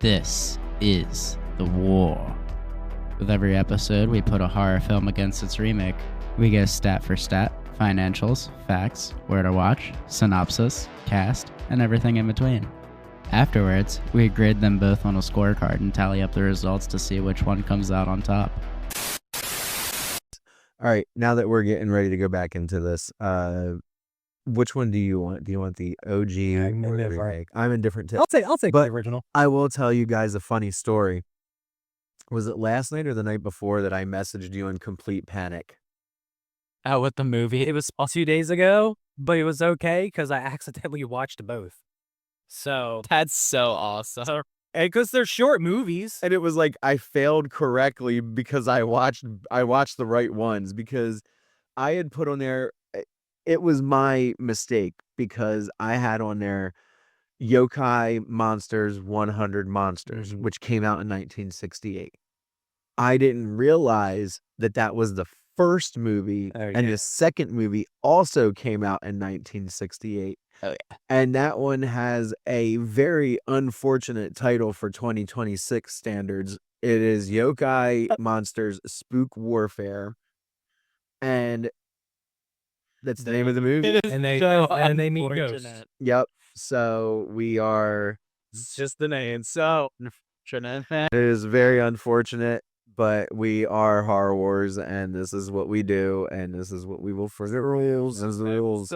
This is The War. With every episode, we put a horror film against its remake. We go stat for stat, financials, facts, where to watch, synopsis, cast, and everything in between. Afterwards, we grade them both on a scorecard and tally up the results to see which one comes out on top. All right, now that we're getting ready to go back into this, which one do you want? Do you want the OG or the remake? I'm indifferent too. I'll take the original. I will tell you guys a funny story. Was it last night or the night before that I messaged you in complete panic? Oh, with the movie. It was a few days ago, but it was okay because I accidentally watched both. So That's so awesome. because they're short movies. And it was like I failed correctly because I watched the right ones, because I had put on there, it was my mistake because I had on there Yokai Monsters 100 Monsters, which came out in 1968. I didn't realize that was the first movie, and the second movie also came out in 1968. Oh, yeah. And that one has a very unfortunate title for 2026 standards. It is Yokai Monsters Spook Warfare. And that's the name of the movie. And they meet ghosts. Yep. So we are. It's just the name. So It is very unfortunate, but we are Horror Wars, and this is what we do, and this is what we will for the rules. As the rules.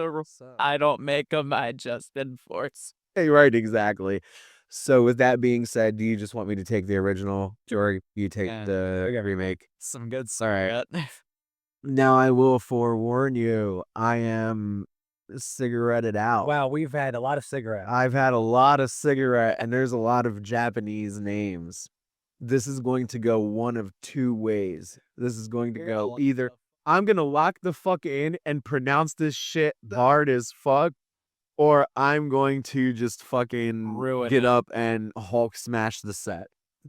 I don't make them, I just enforce. Hey, right, exactly. So with that being said, do you just want me to take the original, or you take the remake? Some good cigarette. Now I will forewarn you, I am cigaretted out. wow, we've had a lot of cigarettes. I've had a lot of cigarette, and there's a lot of Japanese names. This is going to go one of two ways. This is going to go either I'm going to lock the fuck in and pronounce this shit hard as fuck, or I'm going to just fucking get up and Hulk smash the set.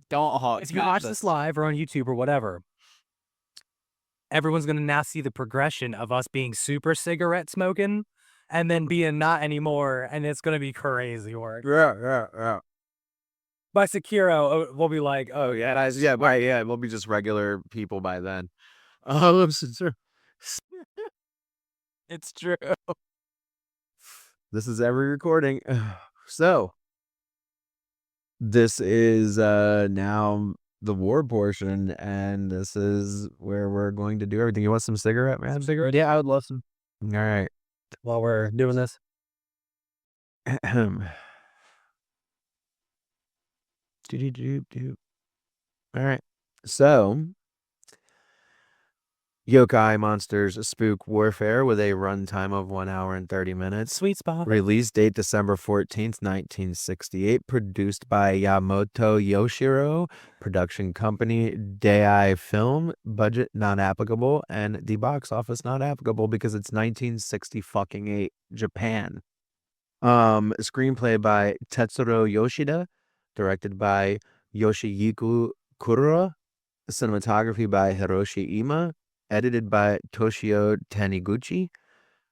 Don't Hulk. If you watch this live or on YouTube or whatever, everyone's going to now see the progression of us being super cigarette smoking and then being not anymore, and it's going to be crazy work. Yeah. By Sekiro, we'll be like, oh, yeah. Guys, we'll be just regular people by then. It's true. This is every recording. So, this is now the war portion, and this is where we're going to do everything. You want some cigarette, man? Cigarette? Yeah, I would love some. All right. While we're doing this. All right. So, Yokai Monsters Spook Warfare with a runtime of 1 hour and 30 minutes. Sweet spot. Release date December 14th, 1968. Produced by Yamamoto Yoshiro. Production company Dai Film. Budget not applicable. And the box office not applicable because it's 1968 Japan. Screenplay by Tetsuro Yoshida. Directed by Yoshiyuki Kurura. Cinematography by Hiroshi Ima. Edited by Toshio Taniguchi.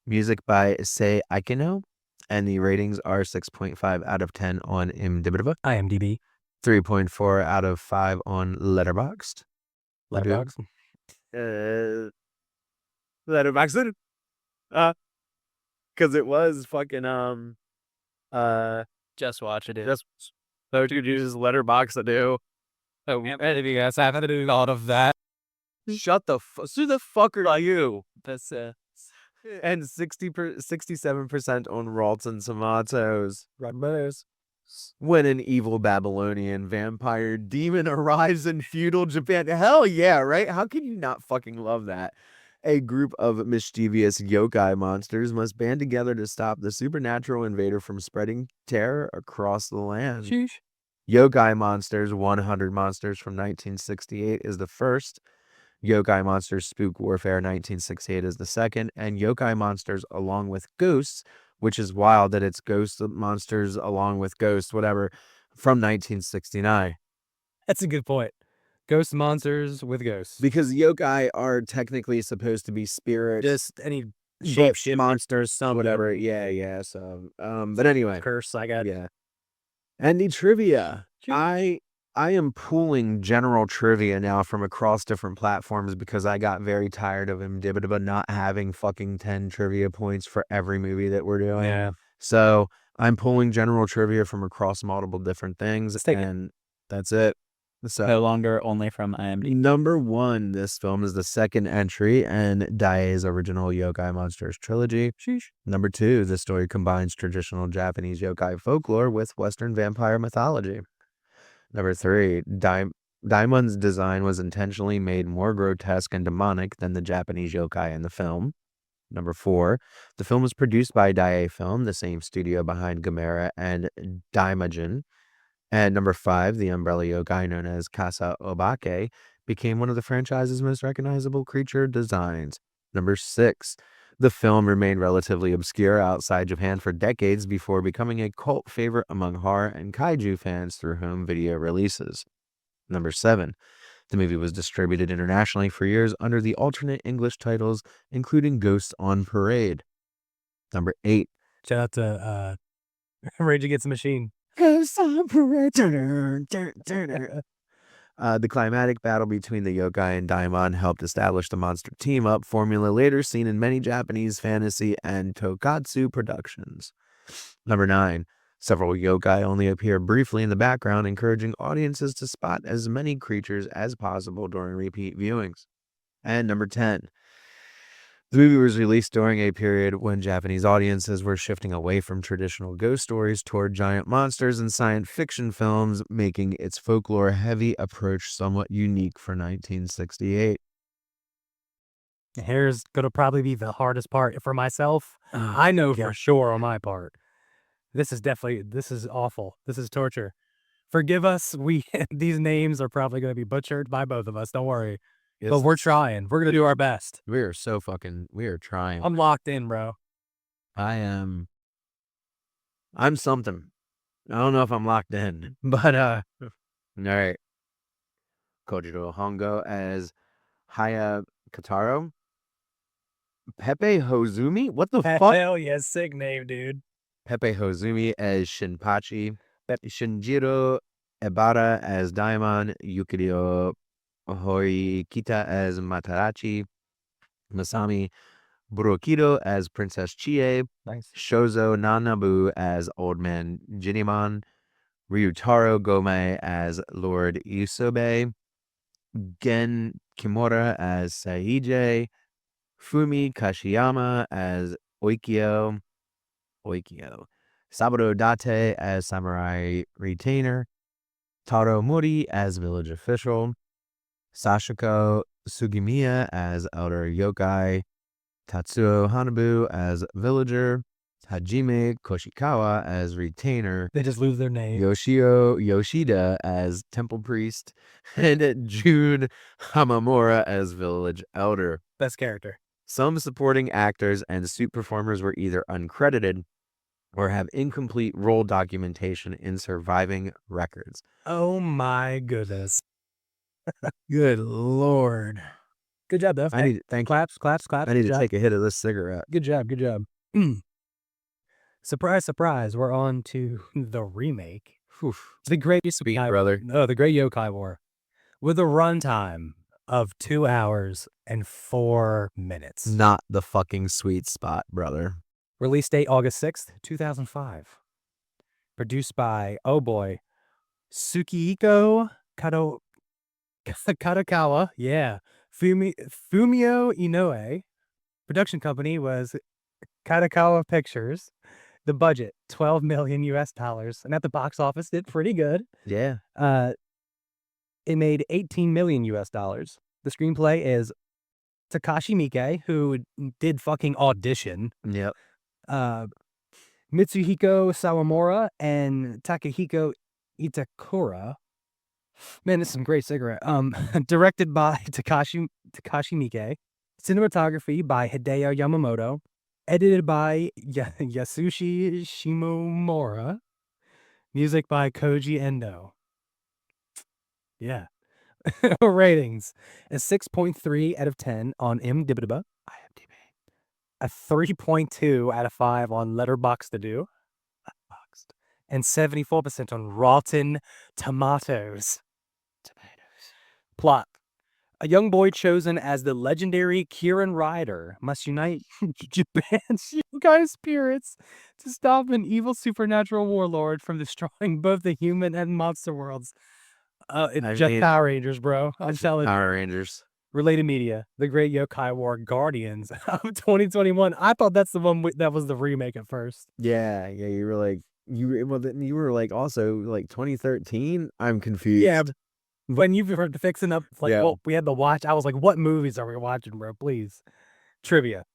Music by Sei Aikino. And the ratings are 6.5 out of 10 on IMDb. 3.4 out of 5 on Letterboxd. Letterboxd. Letterboxd. Because it was fucking Just watch it. just so you could use Letterboxd to do. Oh, if you guys haven't do a lot of that. Shut the who the fuck are you? That's And 67% on Rotten Tomatoes. When an evil Babylonian vampire demon arrives in feudal Japan. Hell yeah, right? How can you not fucking love that? A group of mischievous yokai monsters must band together to stop the supernatural invader from spreading terror across the land. Sheesh. Yokai Monsters 100 Monsters from 1968 is the first. Yokai Monsters Spook Warfare 1968 is the second. And Yokai Monsters Along with Ghosts, which is wild that it's Ghost Monsters Along with Ghosts, whatever, from 1969. That's a good point. Ghost monsters with ghosts. Because yokai are technically supposed to be spirits. Just any Shape shape monsters, some whatever. Yeah. So, but anyway, curse I got. yeah. And the trivia. I am pulling general trivia now from across different platforms because I got very tired of Imdibba not having fucking 10 trivia points for every movie that we're doing. Yeah. So I'm pulling general trivia from across multiple different things, Let's take it. and that's it. So No longer only from IMDb. number 1, this film is the second entry in Daiei's original Yokai Monsters trilogy. Number 2, the story combines traditional Japanese yokai folklore with Western vampire mythology. Number 3, Daimon's design was intentionally made more grotesque and demonic than the Japanese yokai in the film. Number 4, the film was produced by Daiei Film, the same studio behind Gamera and Daimajin. And number 5, the umbrella yokai known as Kasa Obake became one of the franchise's most recognizable creature designs. Number 6, the film remained relatively obscure outside Japan for decades before becoming a cult favorite among horror and kaiju fans through home video releases. Number 7, the movie was distributed internationally for years under the alternate English titles, including Ghosts on Parade. Number 8, Shout out to Rage Against the Machine. Ghosts on Parade. The climatic battle between the yokai and daimon helped establish the monster team-up formula later seen in many Japanese fantasy and tokatsu productions. Number 9, several yokai only appear briefly in the background, encouraging audiences to spot as many creatures as possible during repeat viewings. And number 10, the movie was released during a period when Japanese audiences were shifting away from traditional ghost stories toward giant monsters and science fiction films, making its folklore-heavy approach somewhat unique for 1968. Here's gonna probably be the hardest part for myself. I know for sure on my part. This is awful. This is torture. Forgive us. These names are probably gonna be butchered by both of us. Don't worry. But we're trying. We're gonna do our best. We are trying. I'm locked in, bro. I'm something. I don't know if I'm locked in, but all right. Kojiro Hongo as Haya Kataro. Pepe Hozumi? What the fuck? Hell yeah, sick name, dude. Pepe Hozumi as Shinpachi. Shinjiro Ebara as Daimon. Yukio Horikita as Matarachi. Masami Burokido as Princess Chie. Nice. Shozo Nanabu as Old Man Jinimon. Ryutaro Gomei as Lord Isobe. Gen Kimura as Saije. Fumi Kashiyama as Oikyo. Saburo Date as Samurai Retainer. Taro Mori as Village Official. Sashiko Sugimiya as Elder Yokai. Tatsuo Hanabu as Villager. Hajime Koshikawa as Retainer. They just lose their name. Yoshio Yoshida as Temple Priest. And Jun Hamamura as Village Elder. Best character. Some supporting actors and suit performers were either uncredited or have incomplete role documentation in surviving records. Oh my goodness. Good Lord. Good job, though. Thank you. Claps. I need to take a hit of this cigarette. Good job. Surprise, surprise. We're on to the remake. The Great brother. No, the Great Yokai War. With a runtime of 2 hours and 4 minutes. Not the fucking sweet spot, brother. Release date August 6th, 2005. Produced by, oh boy, Tsukihiko Kadokawa. Yeah. Fumio Inoue. Production company was Kadokawa Pictures. The budget, $12 million US. And at the box office, did pretty good. Yeah. It made $18 million US. The screenplay is Takashi Miike, who did fucking Audition. Yep. Mitsuhiko Sawamura and Takahiko Itakura. Man, this is some great cigarette. Directed by Takashi Miike. Cinematography by Hideo Yamamoto. Edited by Yasushi Shimomura. Music by Koji Endo. Yeah. Ratings. A 6.3 out of 10 on IMDb. A 3.2 out of 5 on Letterboxd. and 74% on Rotten Tomatoes. Plot. A young boy chosen as the legendary Kieran Rider must unite Japan's yokai spirits to stop an evil supernatural warlord from destroying both the human and monster worlds. It's I just mean- Power Rangers, bro. I'm telling you. Power Rangers. Related media, The Great Yokai War Guardians of 2021. I thought that's the one that was the remake at first. Yeah, you were like you were like also like 2013. I'm confused. Yeah, when you were fixing up, like, Yeah. well, we had to watch. I was like, what movies are we watching, bro? Please. Trivia.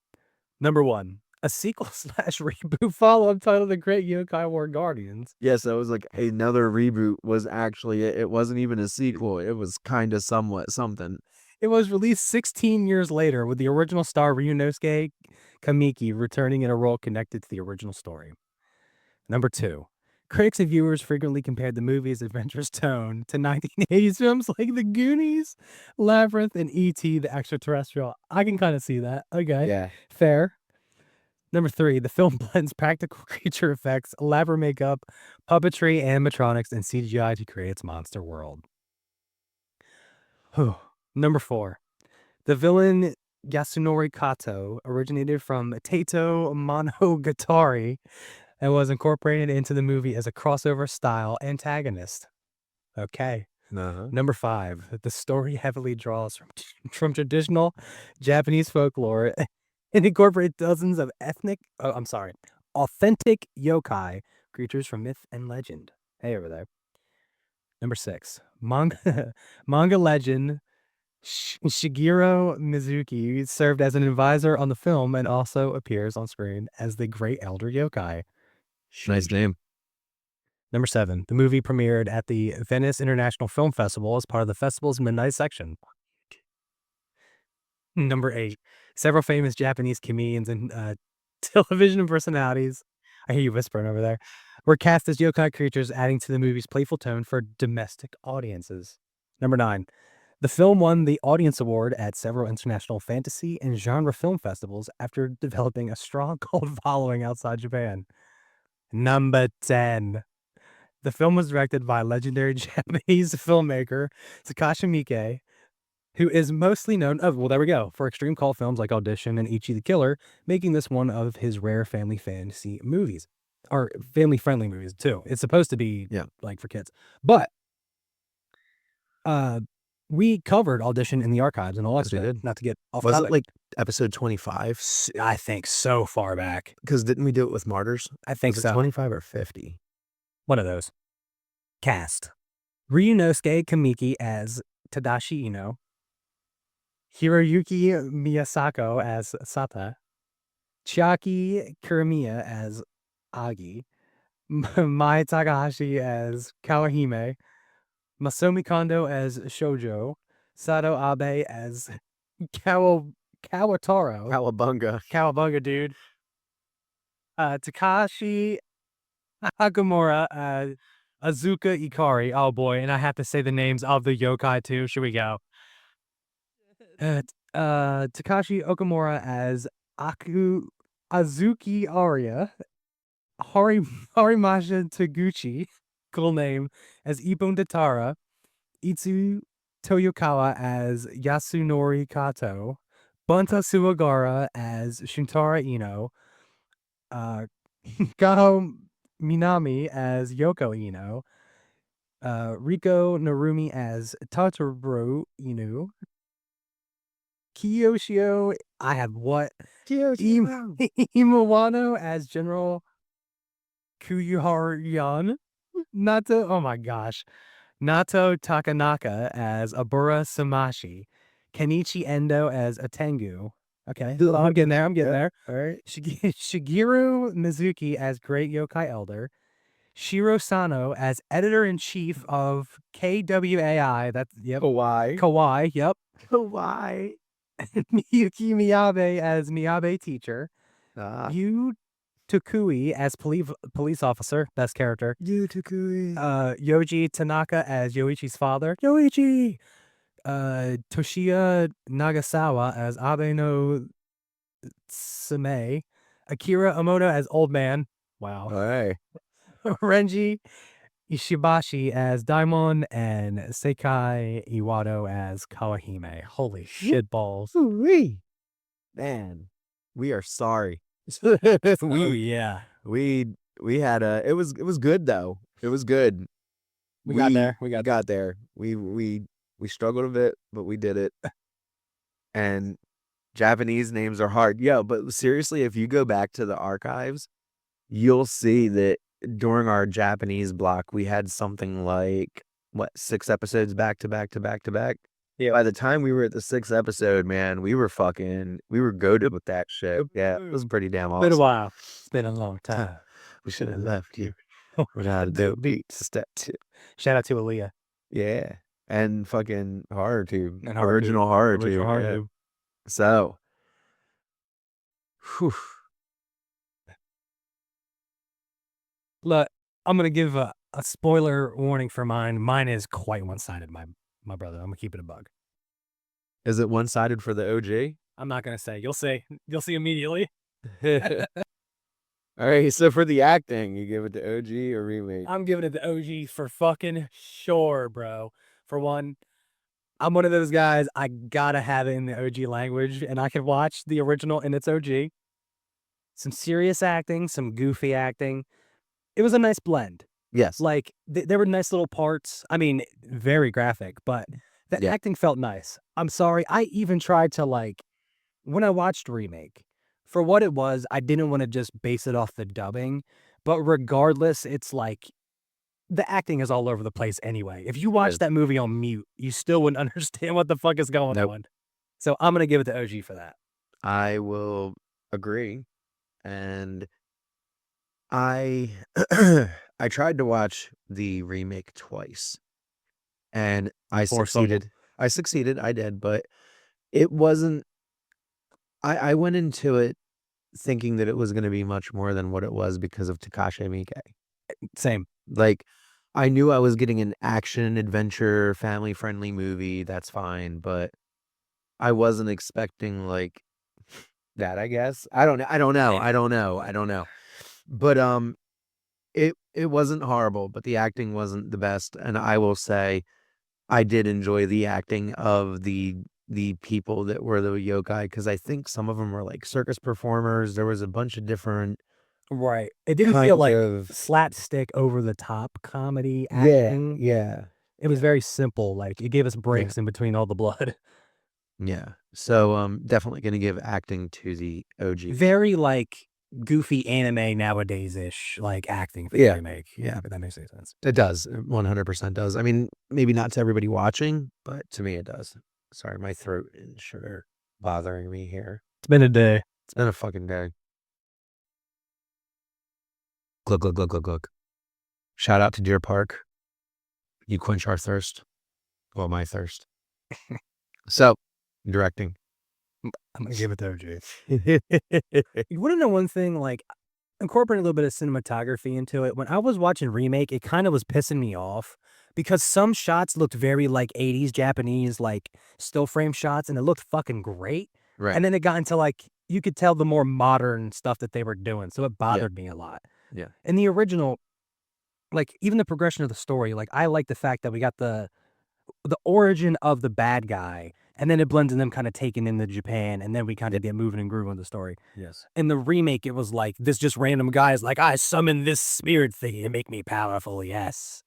Number 1. A sequel / reboot follow-up titled The Great Yokai War Guardians. Yes, that was like another reboot. Was actually it wasn't even a sequel. It was kind of somewhat something. It was released 16 years later with the original star Ryunosuke Kamiki returning in a role connected to the original story. Number 2. Critics and viewers frequently compared the movie's adventurous tone to 1980s films like The Goonies, Labyrinth, and E.T. the Extraterrestrial. I can kind of see that. Okay. Yeah. Fair. Number 3. The film blends practical creature effects, elaborate makeup, puppetry, animatronics, and CGI to create its monster world. Number 4. The villain Yasunori Kato originated from Taito Monogatari and was incorporated into the movie as a crossover style antagonist. Okay. Uh-huh. Number 5. The story heavily draws from traditional Japanese folklore and incorporates dozens of authentic yokai creatures from myth and legend. Hey, over there. Number 6. Manga legend Shigeru Mizuki served as an advisor on the film and also appears on screen as the Great Elder Yokai. Nice name. Number 7. The movie premiered at the Venice International Film Festival as part of the festival's midnight section. Number 8. Several famous Japanese comedians and television personalities, I hear you whispering over there, were cast as yokai creatures, adding to the movie's playful tone for domestic audiences. Number 9. The film won the Audience Award at several international fantasy and genre film festivals after developing a strong cult following outside Japan. Number 10. The film was directed by legendary Japanese filmmaker Takashi Miike, who is mostly known, for extreme cult films like Audition and Ichi the Killer, making this one of his rare family fantasy movies. Or family-friendly movies, too. It's supposed to be, like, for kids. But, we covered Audition in the archives and all that Yes, we stuff. did. Not to get off Was topic. it like episode 25? I think so far back. Because didn't we do it with Martyrs? I think Was it so. 25 or 50? One of those. Cast. Ryunosuke Kamiki as Tadashi Ino. Hiroyuki Miyasako as Sata. Chiaki Kuramiya as Agi. Mai Takahashi as Kawahime. Masami Kondo as Shoujo. Sato Abe as Kawataro. Cowabunga. Cowabunga, dude. Takashi Hakamura as Azuka Ikari. Oh boy, and I have to say the names of the yokai too. Should we go? Takashi Okamura as Azuki Arya. Harimasha Taguchi, cool name, as Ippon Datara. Itsu Toyokawa as Yasunori Kato. Bunta Suwagara as Shuntara Ino. Gaho Minami as Yoko Ino. Riko Narumi as Totoro Inu. Kiyoshio, I have what? Imawano as General Kuyuharyan. Nato, oh my gosh. Nato Takanaka as Abura Samashi. Kenichi Endo as Atengu. Okay, I'm getting there. All right. Shigeru Mizuki as Great Yokai Elder. Shiro Sano as Editor-in-Chief of KWAI. That's, yep. Kawaii, yep. Kawaii. Miyuki Miyabe as Miyabe Teacher. Yu Takui as police officer, best character. Yu Takui. Yoji Tanaka as Yoichi's father. Yoichi! Toshiya Nagasawa as Abe no Same. Akira Omoto as Old Man. Wow. All right. Renji Ishibashi as Daimon and Sekai Iwado as Kawahime. Holy shit balls. Ooh-wee. Man, we are sorry. Oh yeah. we had it was good though. It was good. We got there. We got there. We struggled a bit, but we did it. And Japanese names are hard. Yeah, but seriously, if you go back to the archives, you'll see that during our Japanese block, we had something like 6 episodes back to back to back to back. Yeah. By the time we were at the 6th episode, man, we were goated with that shit. Yeah, it was pretty damn awesome. Been a while. It's been a long time. We should have left you without a beat to step 2. Shout out to Aaliyah. Yeah, and fucking horror tube, And horror original horror tube. Original horror Yeah. tube. So, whew. Look, I'm gonna give a spoiler warning for mine. Mine is quite one-sided, my brother. I'm gonna keep it a bug. Is it one-sided for the OG? I'm not gonna say. You'll see. You'll see immediately. All right, so for the acting, you give it to OG or remake? I'm giving it the OG for fucking sure, bro. For one, I'm one of those guys, I gotta have it in the OG language, and I can watch the original in its OG. Some serious acting, some goofy acting. It was a nice blend. Yes. Like, there were nice little parts. I mean, very graphic, but the Yeah. acting felt nice. I'm sorry, I even tried to, like, when I watched Remake, for what it was, I didn't want to just base it off the dubbing, but regardless, it's like, the acting is all over the place anyway. If you watch that movie on mute, you still wouldn't understand what the fuck is going Nope. on. So I'm going to give it to OG for that. I will agree. And I I tried to watch the remake twice. And I Or something. succeeded. I did, but it wasn't I went into it thinking that it was going to be much more than what it was because of Takashi Miike. Same. Like, I knew I was getting an action, adventure, family-friendly movie. That's fine, but I wasn't expecting like that, I guess. I don't know. But it wasn't horrible, but the acting wasn't the best. And I will say I did enjoy the acting of the people that were the yokai, because I think some of them were like circus performers. There was a bunch of different Right. It didn't kind feel like of slapstick over the top comedy acting. yeah. It was very simple. Like, it gave us breaks in between all the blood. Yeah. So definitely gonna give acting to the OG. Very, like, goofy anime nowadays-ish, like, acting for the Yeah. remake. Yeah. If that makes any sense. It does. 100% does. I mean, maybe not to everybody watching, but to me it does. Sorry, my throat and sugar bothering me here. It's been a day. It's been a fucking day. Glug, glug, glug, glug, glug. Shout out to Deer Park. You quench our thirst. Well, my thirst. So, directing. I'm gonna give it to OG. You want to know one thing? Like, incorporating a little bit of cinematography into it. When I was watching Remake, it kind of was pissing me off because some shots looked very like 80s Japanese, like still frame shots, and it looked fucking great. Right. And then it got into like, you could tell the more modern stuff that they were doing. So it bothered me a lot. Yeah. In the original, like, even the progression of the story, like, I like the fact that we got the origin of the bad guy, and then it blends in them kind of taking into Japan, and then we kind of get moving and grooving the story. Yes. In the remake, it was like, this just random guy's like, I summon this spirit thing to make me powerful, yes.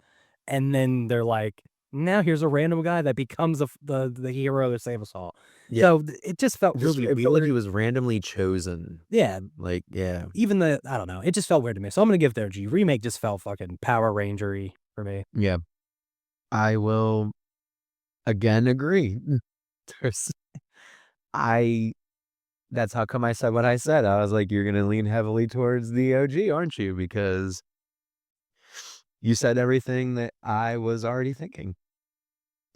And then they're like, now here's a random guy that becomes the hero to save us all. Yeah. So it just felt really It felt like weird. he was randomly chosen. Yeah, Like, yeah. even I don't know, it just felt weird to me. So I'm gonna give their G. Remake just felt fucking Power Ranger-y for me. Yeah. I will again agree. That's how come I said what I said. I was like, you're gonna lean heavily towards the OG, aren't you? Because you said everything that I was already thinking.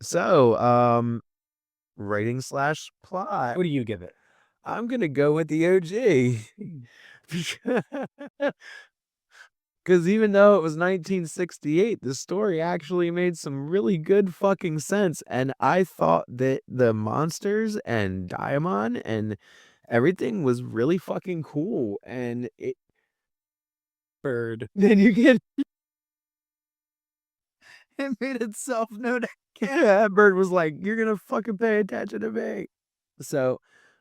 So, writing / plot. What do you give it? I'm gonna go with the OG. Because even though it was 1968, the story actually made some really good fucking sense. And I thought that the monsters and Diamond and everything was really fucking cool. And it Bird. then you get It made itself known. That bird was like, "You're gonna fucking pay attention to me." So,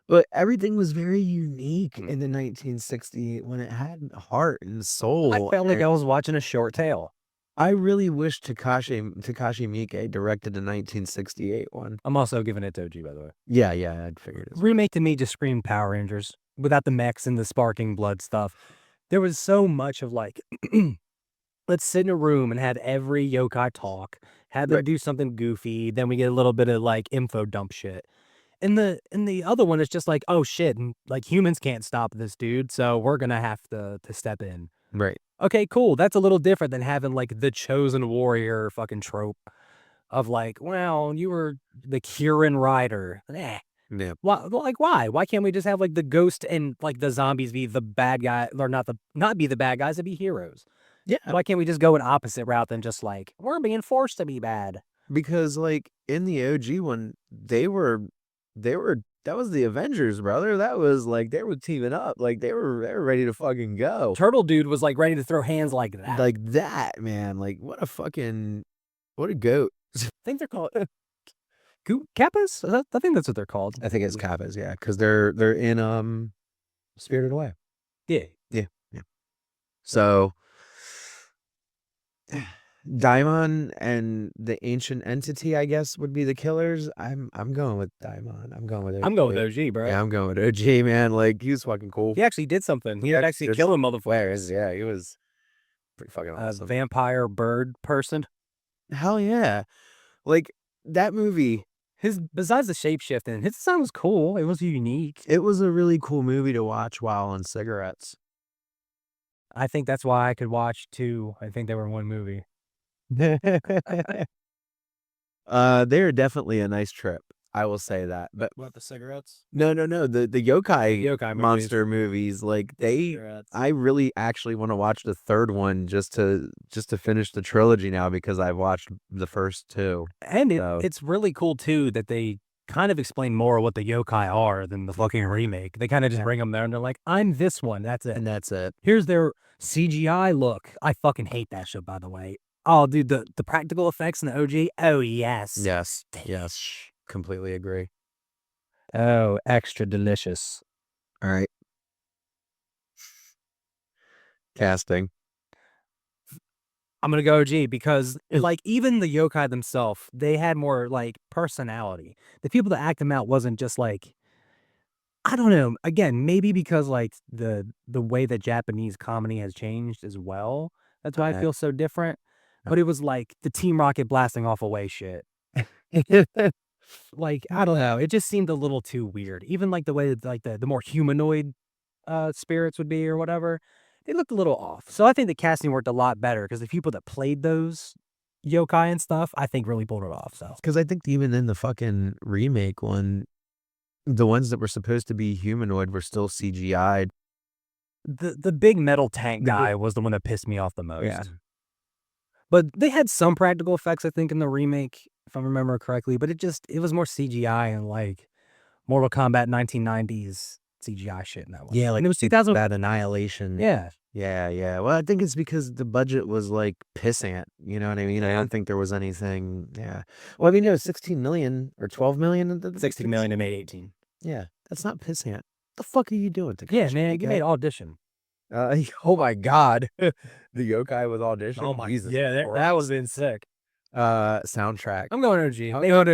but everything was very unique in the 1968 when it had heart and soul. I felt like I was watching a short tale. I really wish Takashi Miike directed the 1968 one. I'm also giving it to OG, by the way. Yeah, I'd figured it. Remake to me just screamed Power Rangers without the mechs and the sparking blood stuff. There was so much of like, let's sit in a room and have every yokai talk, have them do something goofy, then we get a little bit of like info dump shit. And the other one is just like, oh shit, and like humans can't stop this dude, so we're gonna have to step in. Right. Okay, cool. That's a little different than having like the chosen warrior fucking trope of like, well, you were the Kieran Rider. Yeah. Why? Like, why? Why can't we just have like the ghost and like the zombies be the bad guy, or not be the bad guys, and be heroes? Yeah. Why can't we just go an opposite route than just like we're being forced to be bad? Because like in the OG one, they were that was the Avengers, brother. That was like they were teaming up, like they were ready to fucking go. Turtle Dude was like ready to throw hands like that. Like that, man. Like what a goat. I think they're called Kappas. I think that's what they're called. I think it's Kappas, yeah, because they're in Spirited Away. Yeah. So Daimon and the ancient entity, I guess, would be the killers. I'm going with Daimon. I'm going with OG. I'm going with OG, bro. Yeah, I'm going with OG, man. Like he was fucking cool. He actually did something. He actually just- killed a motherfucker. Yeah, he was pretty fucking awesome. Vampire bird person. Hell yeah. Like that movie, Besides the shapeshifting, his design was cool. It was unique. it was a really cool movie to watch while on cigarettes. I think that's why I could watch two. I think they were in one movie. They're definitely a nice trip. I will say that. But What, the cigarettes? no. The Yokai Yokai monster movies, like I really actually want to watch the third one just to finish the trilogy now because I've watched the first two. And So- it's really cool too that they kind of explain more what the yokai are than the fucking remake. They kind of just bring them there and they're like, I'm this one. That's it. And that's it. Here's their CGI look. I fucking hate that shit, by the way. Oh, dude, the practical effects in the OG. Oh, yes. Yes. Completely agree. Oh, extra delicious. All right. Casting. I'm going to go OG because, like, even the yokai themselves, they had more, like, personality. The people that act them out wasn't just, like, I don't know. Again, maybe because, like, the way that Japanese comedy has changed as well. That's why I Okay. feel so different. But it was, like, the Team Rocket blasting off away shit. Like, I don't know. It just seemed a little too weird. Even, like, the way that, like, the more humanoid spirits would be or whatever. They looked a little off. So I think the casting worked a lot better because the people that played those yokai and stuff, I think really pulled it off. So Because I think even in the fucking remake one, the ones that were supposed to be humanoid were still CGI'd. the big metal tank The- guy was the one that pissed me off the most. Yeah. But they had some practical effects, I think, in the remake, if I remember correctly. But it was more CGI and like Mortal Kombat 1990s CGI shit in that one. Yeah, like and it was 2000. that Annihilation. Yeah. Yeah. Well, I think it's because the budget was like pissant. You know what I mean? I don't think there was anything. Yeah. Well, I mean, it was 16 million or 12 million. 60 million and made 18. Yeah. That's not pissant. The fuck are you doing? Yeah, Takashi man. You Miike? made Audition. Oh my God. The Yokai with Audition. Jesus that Christ. was been sick. Soundtrack. I'm going OG. I'm going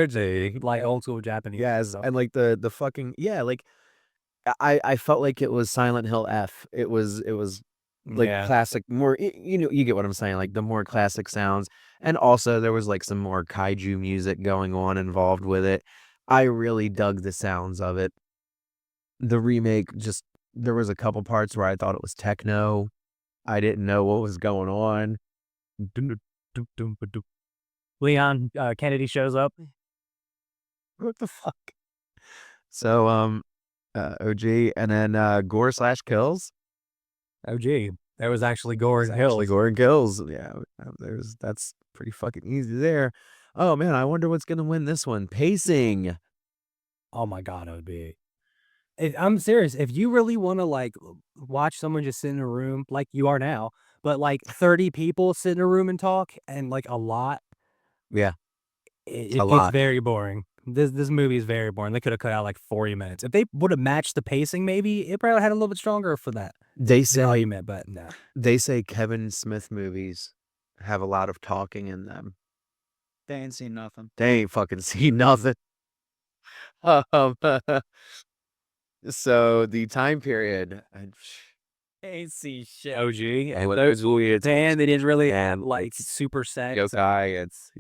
OG. Like old school Japanese. Yes, stuff. and like the fucking like I felt like it was Silent Hill F. It was like Yeah. classic, more you get what I'm saying, like the more classic sounds, and also there was like some more kaiju music going on involved with it. I really dug the sounds of it. The remake, just there was a couple parts where I thought it was techno. I didn't know what was going on. Leon Kennedy shows up. What the fuck? So OG, and then gore / kills. OG. There was actually gore and It's actually hills. gore and kills. Yeah, that's pretty fucking easy there. Oh man, I wonder what's gonna win this one. Pacing. Oh my God, OB. I'm serious. If you really want to like watch someone just sit in a room like you are now, but like 30 people sit in a room and talk and like a lot, Yeah. It's lot. very boring. This movie is very boring. They could have cut out like 40 minutes. If they would have matched the pacing, maybe it probably had a little bit stronger for that. They Is that how say you meant? But no. they say Kevin Smith movies have a lot of talking in them. They ain't seen nothing. They ain't fucking seen nothing. So the time period. Ain't seen shit. OG. And those weird. Damn, they didn't really have like super sex. Yokai, it's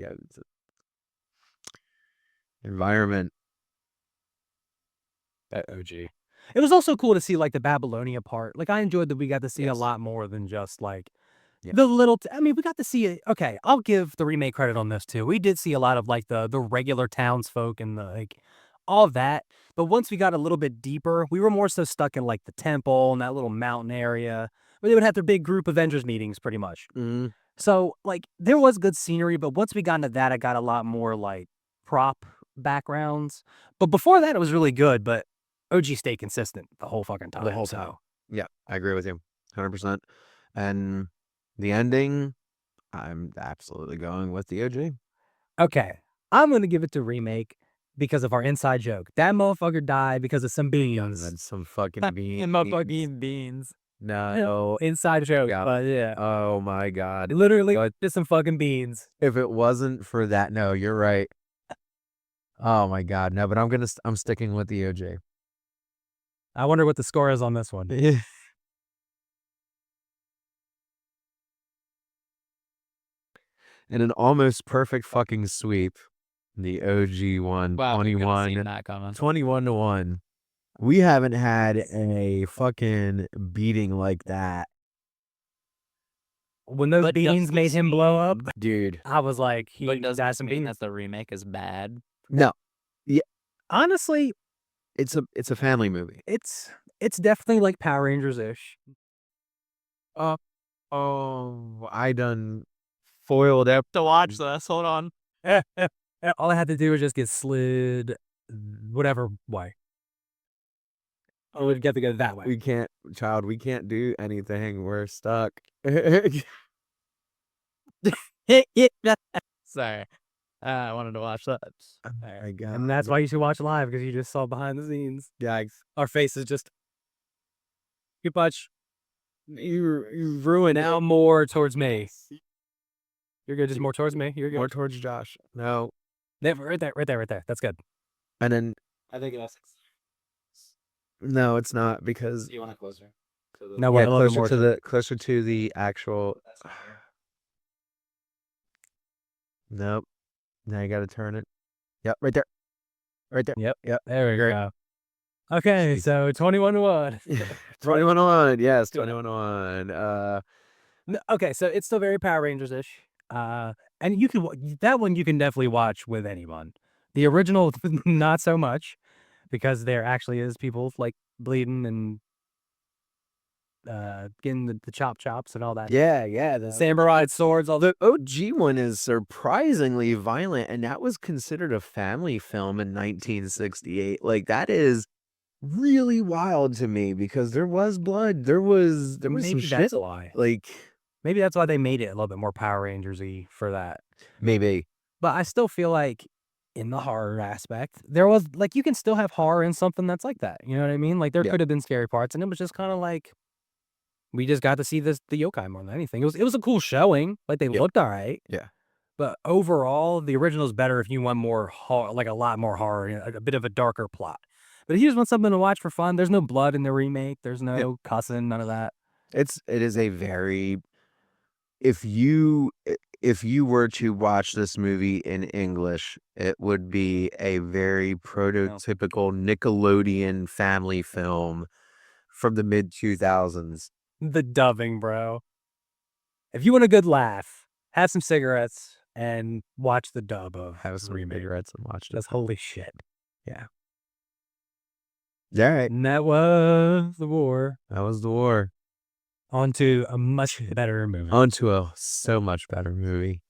environment. OG. It was also cool to see like the Babylonia part. Like I enjoyed that we got to see a Yes. lot more than just like Yeah. the little. I mean, we got to see it. Okay, I'll give the remake credit on this too. We did see a lot of like the regular townsfolk and the like all of that. But once we got a little bit deeper, we were more so stuck in like the temple and that little mountain area where they would have their big group Avengers meetings, pretty much. Mm. So like there was good scenery, but once we got into that, I got a lot more like prop backgrounds. But before that, it was really good. But OG stayed consistent the whole fucking time. The whole time. Yeah, I agree with you 100%. And the ending, I'm absolutely going with the OG. Okay, I'm gonna give it to remake because of our inside joke. That motherfucker died because of some beans. That's some fucking beans. And motherfucking beans. No. Inside joke. Yeah. But yeah, Oh my God. literally just some fucking beans. If it wasn't for that, no, you're right. Oh my God, no, but I'm sticking with the OJ. I wonder what the score is on this one. In an almost perfect fucking sweep, the OG won Wow, we could've seen 21 that coming. 21-1. We haven't had a fucking beating like that, When those But beans does made this him blow up, dude. I was like, he But does got this some mean beans. that the remake is bad? No, Honestly, it's a family movie. it's definitely like Power Rangers ish. Oh, I done foiled up. To watch this, hold on. All I had to do was just get slid whatever way. I would get to go that way. We can't do anything. We're stuck. Sorry. I wanted to watch that. I got And that's why you should watch live, because you just saw behind the scenes. Yikes. Our faces just too much. You ruined now more towards me. You're good. Just more towards me. You're good. More towards Josh. No. Right there. That's good. And then I think it was. no, it's not because You want to closer? No, yeah, we're a little bit more. closer to the actual. Nope. Now you got to turn it. Yep, right there. Right there. Yep. There we Great. go. Okay, Jeez. so 21-1. 21-1. Yes, 21-1. Okay, so it's still very Power Rangers ish. And you can that one you can definitely watch with anyone. The original, not so much, because there actually is people like bleeding and getting the chops and all that. Yeah. The Samurai swords, all The OG one is surprisingly violent, and that was considered a family film in 1968. Like, that is really wild to me because there was blood. There was some maybe shit. that's why. Like, Maybe that's why they made it a little bit more Power Rangers-y for that. maybe. But I still feel like in the horror aspect, there was like you can still have horror in something that's like that. You know what I mean? Like there Yeah. could have been scary parts, and it was just kind of like we just got to see the yokai more than anything. It was a cool showing. Like they Yeah. looked all right. Yeah. But overall, the original is better if you want more like a lot more horror, a bit of a darker plot. But if you just want something to watch for fun, there's no blood in the remake. There's no cussing, none of that. It is a very if you were to watch this movie in English, it would be a very prototypical Nickelodeon family film from the mid 2000s. The dubbing, bro. If you want a good laugh, have some cigarettes and watch the dub of Have some remake. cigarettes and watch it. That's holy shit. All right. And that was the war. That was the war. On to a much better movie. On to a so much better movie.